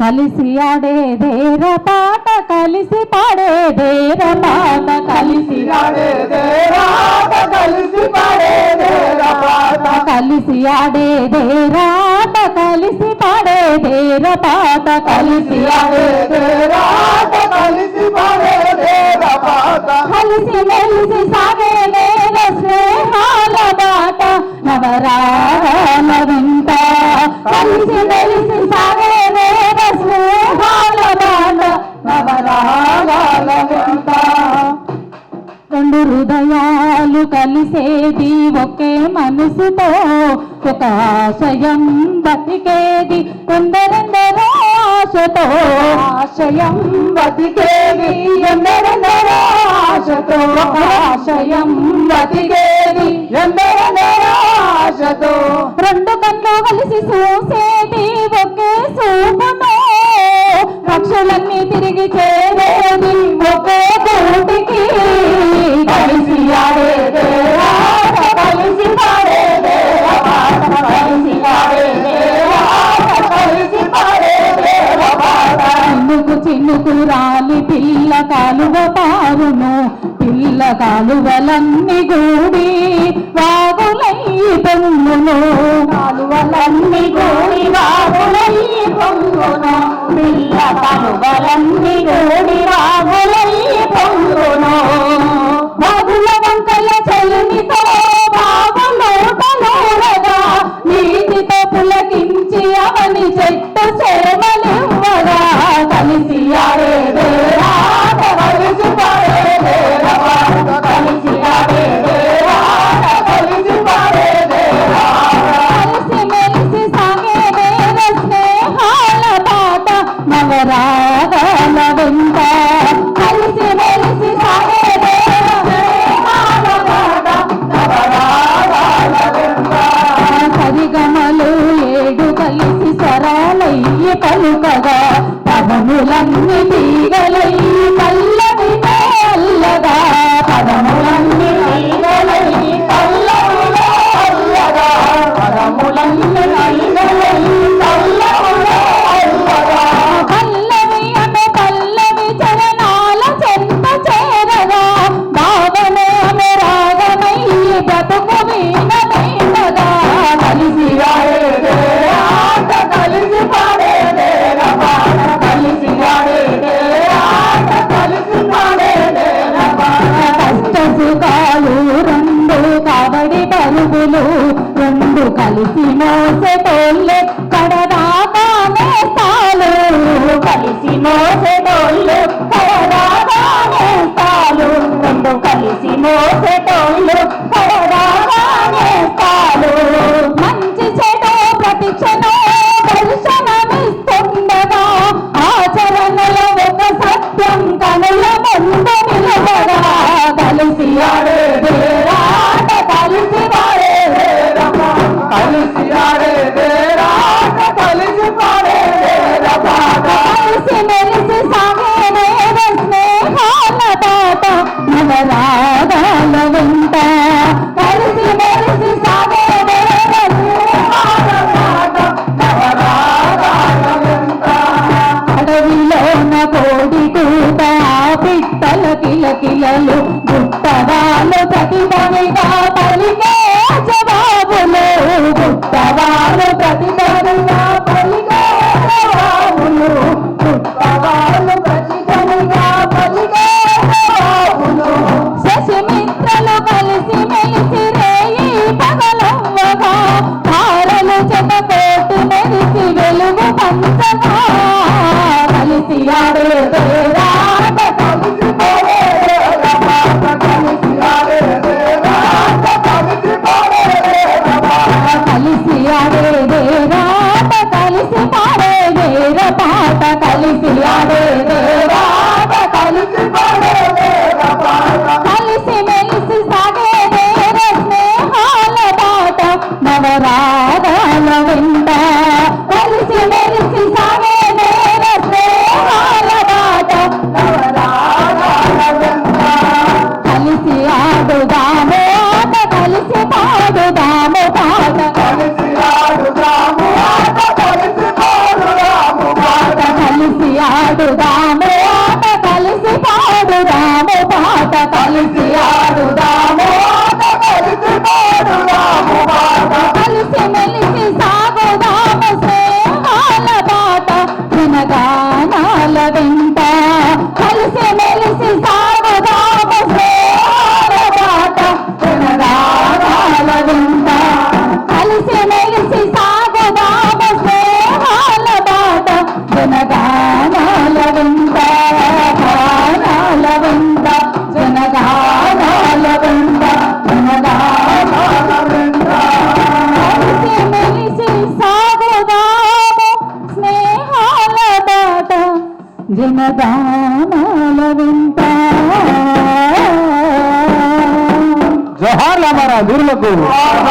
కలిసి ఆడేదేర పాట కలిసి పాడేదేర పాట కలిసి ఆడేదేర ఆట కలిసి పాడేదేర పాట కలిసి ఆడేదేర ఆట కలిసి పాడేదేర పాట కలిసి ఆడేదేర ఆట కలిసి పాడేదేర పాట కలిసి మెలిసి సాగేదేర స్నేహాల బాట నవరాగాల వెంట కలిసి మెలిసి సాగేదేర స్నేహాల బాట నవరాగాల వెంట రెండు హృదయాలు కలిసేది ఒకే మనసుతో ఒక ఆశయం బతికేది ఎందరెందరో ఆశతో ఆశయం బతికేది ఎందరెందరో ఆశతో ఆశయం బతికేది ఎందరెందరో ఆశతో రెండు కళ్ళు కలిసి చూసేది ఒకే చూపుతో పక్షులన్నీ తిరిగి చేరేది ఒకే కోటికి కలిసి ఆడేదేర ఆట కలిసి పాడేదేర పాట కలిసి ఆడేదేర ఆట కలిసి పాడేదేర పాట చినుకు చినుకు రాలి పిల్ల కాలువ పారును పిల్ల కాలువలన్నీ గూడి వాగులయ్యి పొంగును కాలువలన్నీ గూడి వాగులయ్యి పొంగును పిల్ల కాలువలన్నీ గూడి వాగులయ్యి పొంగును బాగుల వంకల చెలిమితో బాగులోటలోడగా నీటితో పులకించి అవని చెట్టు చేమలివ్వగా కలిసి ఆడేదేర ఆట కలిసి పాడేదేర పాట కలిసి ఆడేదేర ఆట కలిసి పాడేదేర కలిసి మెలిసి సాగేదేర స్నేహాల బాట నవరాగాల వెంట కలిసి మెలిసి సాగేదేర స్నేహాల బాట నవరాగాల వెంట సరిగమలు ఏడు కలిసి స్వరాలయ్యి పలుకగా పదములన్నీ తీగలయ్యి పల్లవి అల్లగా పదములన్నీ తీగలయ్యి పల్లవి అల్లగా పదములన్నీ తీగలయ్యి పల్లవి అల్లగా పల్లవి అనే పల్లవి చరణాల చెంత చేరగా భావనే అనే రాగమయ్యి బ్రతుకు వీణమైనగా కలిసి ఆడేదేర ఆట కలిసి పాడేదేర పాట కలిసి ఆడేదేర ఆట కలిసి పాడేదేర పాట కష్ట సుఖాలు రెండు కాబడి పరుగులు రెండు కలిసి మోసేటోళ్ళే కడదాకానే తాలు కలిసి మోసేటోళ్ళు కడదాకానే తాలు రెండు కలిసి మోసేటోళ్ళు కడదాకానే తాలు మంచి చెడు ప్రతిక్షణం దర్శనమిస్తుండగా ఆచరణలో ఒక సత్యం కనుల ముందు నిలవగా కలిసి ఆడేదేర ఆట కలిసి పాడేదేర పాట కలిసి ఆడేదేర ఆట కలిసి పాడేదేర పాట కలిసి మెలిసి సాగేదేర స్నేహాల బాట నవరాగాల వెంట కలిసి మెలిసి సాగేదేర స్నేహాల బాట నవరాగాల వెంట అడవిలోన కోడి కూత పిట్టల కిలకిలలు గుట్టవాలు ప్రతిభనిగా పలికే జవాబులు గుట్టవాలు ప్రతిభనిగా పలికే జవాబులు గుట్టవాలు ప్రతిభనిగా పలికే జవాబులు శశిమిత్రలు కలిసి మెలిసి రేయి పగలవ్వగా తారలు చెతకోటి మెరిసి వెలుగు పంచగా కలిసి ఆడేదేర ఆట కలిసి పాడేదేర పాట కలిసి ఆడేదేర ఆట కలిసి పాడేదేర పాట కలిసి ఆడేదేర ఆట కలిసి పాడేదేర పాట కలిసి ఆడేదేర ఆట కలిసి పాడేదేర పాట కలిసి మెలిసి సాగేదేర స్నేహాల బాట నవరాగాల వెంట కలిసి మెలిసి సాగేదేర స్నేహాల బాట నవరాగాల వెంట కలిసి ఆడుదాము ఆట కలిసి పాడుదాము పాట కలిసి ఆడుదాము ఆట కలిసి పాడుదాము పాట ఆడుదాము ఆట కలిసి పాడుదాము పాట కలిసి ఆడుదాము ఆట కలిసి పాడుదాము పాట కలిసి మెలిసి సాగుదాము స్నేహాల బాట జనగానాల వెంట కలిసి మెలిసి సాగుదాము స్నేహాల బాట జనగానాల వెంట కలిసి మెలిసి సాగుదాము స్నేహాల బాట జనగానాల వెంట గానాల వెంట జనగానాల వెంట జనగానాల వెంట కలిసి మెలిసి సాగుదాము స్నేహాల బాట జనగానాల వెంట. జోహార్లు అమర వీరులకు.